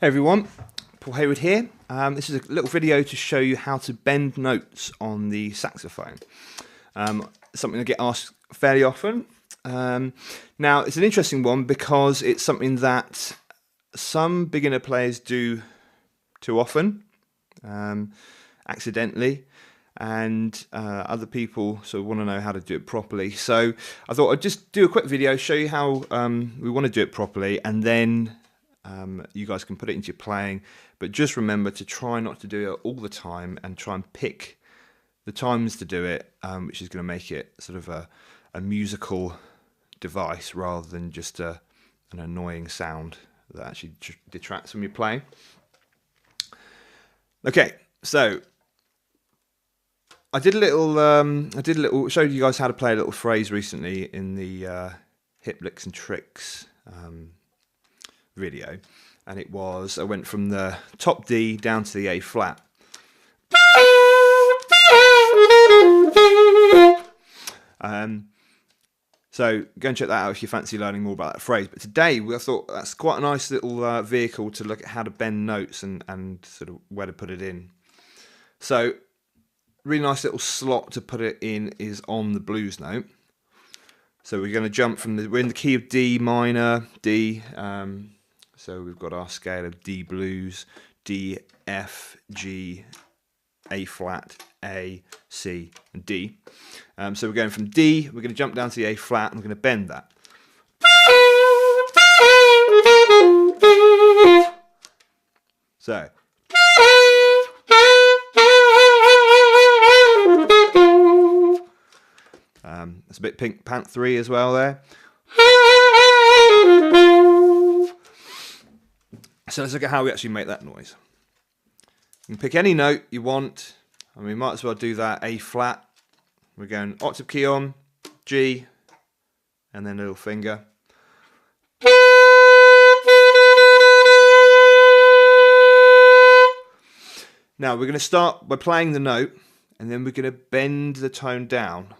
Hey everyone, Paul Haywood here. This is a little video to show you how to bend notes on the saxophone. Something I get asked fairly often. Now it's an interesting one because it's something that some beginner players do too often, accidentally, and other people sort of want to know how to do it properly. So I thought I'd just do a quick video, show you how we want to do it properly, and then you guys can put it into your playing, but just remember to try not to do it all the time and try and pick the times to do it, which is going to make it sort of a musical device rather than just an annoying sound that actually detracts from your playing. Okay, so I did a little showed you guys how to play a little phrase recently in the hip licks and tricks video, and it was I went from the top D down to the A flat. So go and check that out if you fancy learning more about that phrase. But today I thought that's quite a nice little vehicle to look at how to bend notes and sort of where to put it in. So really nice little slot to put it in is on the blues note. So we're going to jump from we're in the key of D minor, D. So we've got our scale of D blues, D, F, G, A flat, A, C, and D. So we're going from D, we're going to jump down to the A flat, and we're going to bend that. So. That's a bit Pink Panther-y as well there. So let's look at how we actually make that noise. You can pick any note you want. I mean, we might as well do that A flat. We're going octave key on, G, and then a little finger. Now we're going to start by playing the note, and then we're going to bend the tone down,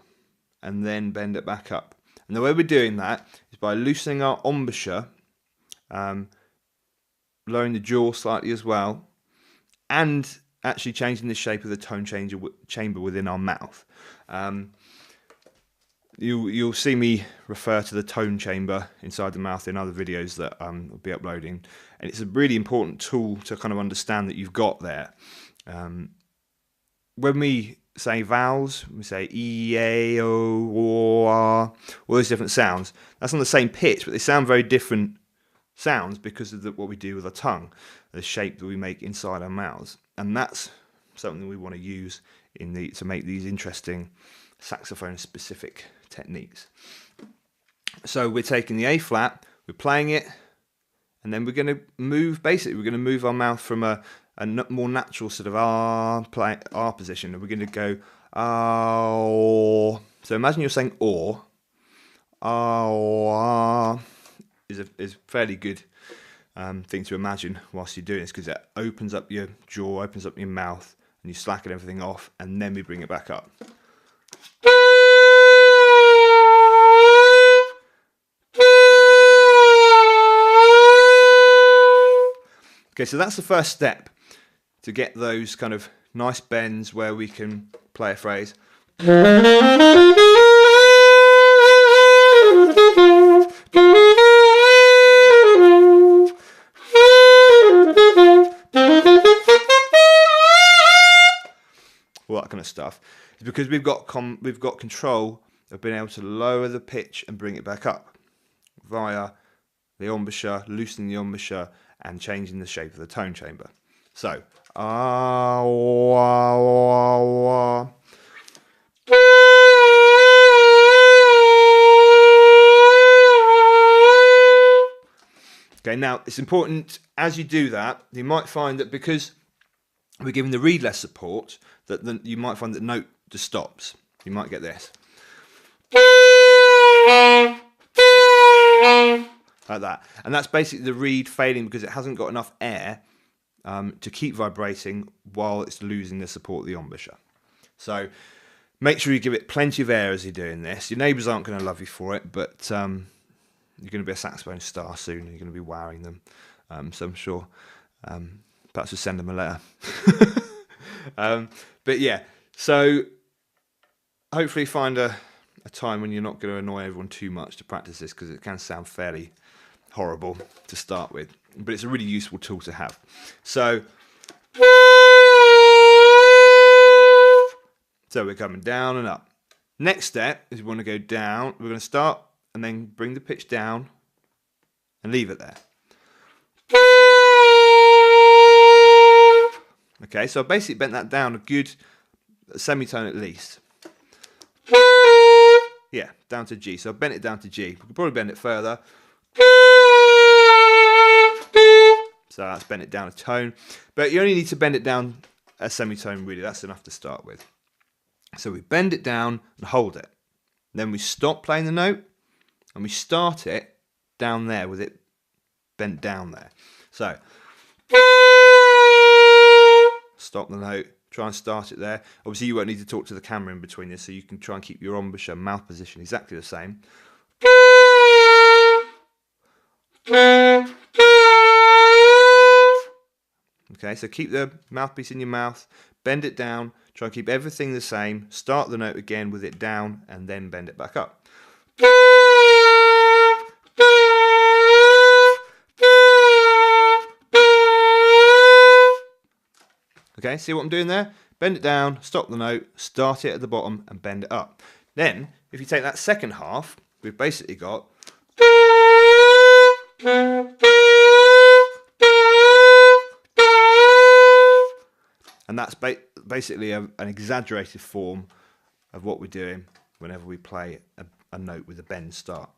and then bend it back up. And the way we're doing that is by loosening our embouchure, lowering the jaw slightly as well, and actually changing the shape of the tone chamber within our mouth. You'll see me refer to the tone chamber inside the mouth in other videos that I'll be uploading, and it's a really important tool to kind of understand that you've got there. When we say vowels, we say E, A, O, O, R, all those different sounds. That's on the same pitch, but they sound very different sounds because of what we do with our tongue, the shape that we make inside our mouths, and that's something we want to use to make these interesting saxophone-specific techniques. So we're taking the A flat, we're playing it, and then we're going to move. Basically, we're going to move our mouth from a more natural sort of R position, and we're going to go ah. So imagine you're saying or. Ah is a fairly good thing to imagine whilst you're doing this, because it opens up your jaw, opens up your mouth, and you slacken everything off, and then we bring it back up. Okay, so that's the first step to get those kind of nice bends where we can play a phrase. All that kind of stuff. It's because we've got control of being able to lower the pitch and bring it back up via the embouchure, loosening the embouchure, and changing the shape of the tone chamber. So, ah, wah, wah, wah. Okay, now it's important as you do that, you might find that because we're giving the reed less support, that you might find that note just stops. You might get this. Like that. And that's basically the reed failing because it hasn't got enough air to keep vibrating while it's losing the support of the embouchure. So make sure you give it plenty of air as you're doing this. Your neighbours aren't going to love you for it, but you're going to be a saxophone star soon. You're going to be wowing them. So I'm sure Perhaps we'll send them a letter. But yeah, so hopefully find a time when you're not going to annoy everyone too much to practice this, because it can sound fairly horrible to start with, but it's a really useful tool to have. So we're coming down and up. Next step is we want to go down. We're going to start and then bring the pitch down and leave it there. Okay, so I basically bent that down a good semitone at least. Yeah, down to G. So I bent it down to G. We could probably bend it further. So that's bent it down a tone. But you only need to bend it down a semitone, really. That's enough to start with. So we bend it down and hold it. Then we stop playing the note and we start it down there with it bent down there. So stop the note, try and start it there. Obviously you won't need to talk to the camera in between this, so you can try and keep your embouchure mouth position exactly the same. Okay, so keep the mouthpiece in your mouth, bend it down, try and keep everything the same, start the note again with it down and then bend it back up. Okay, see what I'm doing there? Bend it down, stop the note, start it at the bottom and bend it up. Then, if you take that second half, we've basically got and that's basically an exaggerated form of what we're doing whenever we play a note with a bend start.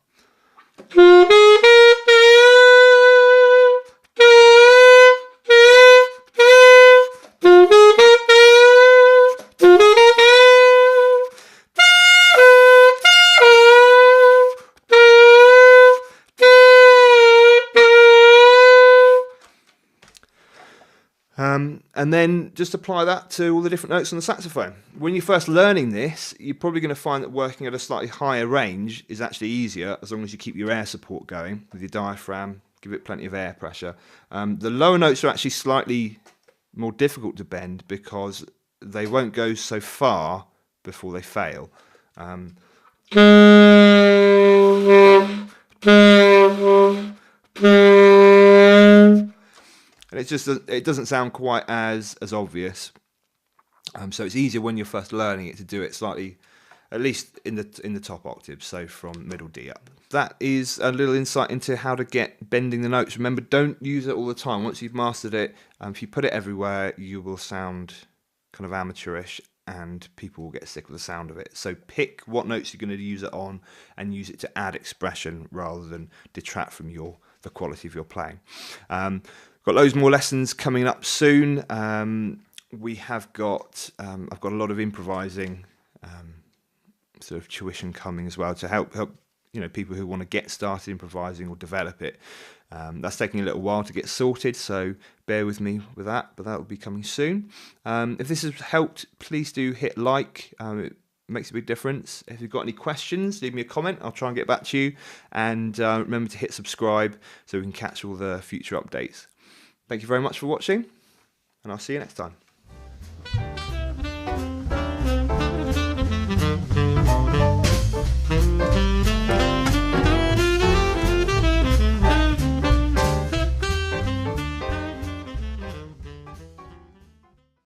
And then just apply that to all the different notes on the saxophone. When you're first learning this, you're probably going to find that working at a slightly higher range is actually easier, as long as you keep your air support going with your diaphragm, give it plenty of air pressure. The lower notes are actually slightly more difficult to bend because they won't go so far before they fail. And it doesn't sound quite as obvious. So it's easier when you're first learning it to do it slightly, at least in the top octaves, so from middle D up. That is a little insight into how to get bending the notes. Remember, don't use it all the time. Once you've mastered it, if you put it everywhere, you will sound kind of amateurish and people will get sick of the sound of it. So pick what notes you're going to use it on and use it to add expression rather than detract from the quality of your playing. Got loads more lessons coming up soon. We have got I've got a lot of improvising sort of tuition coming as well to help people who want to get started improvising or develop it. That's taking a little while to get sorted, so bear with me with that, but that will be coming soon. If this has helped, please do hit like. It makes a big difference. If you've got any questions, leave me a comment. I'll try and get back to you. And remember to hit subscribe so we can catch all the future updates. Thank you very much for watching, and I'll see you next time.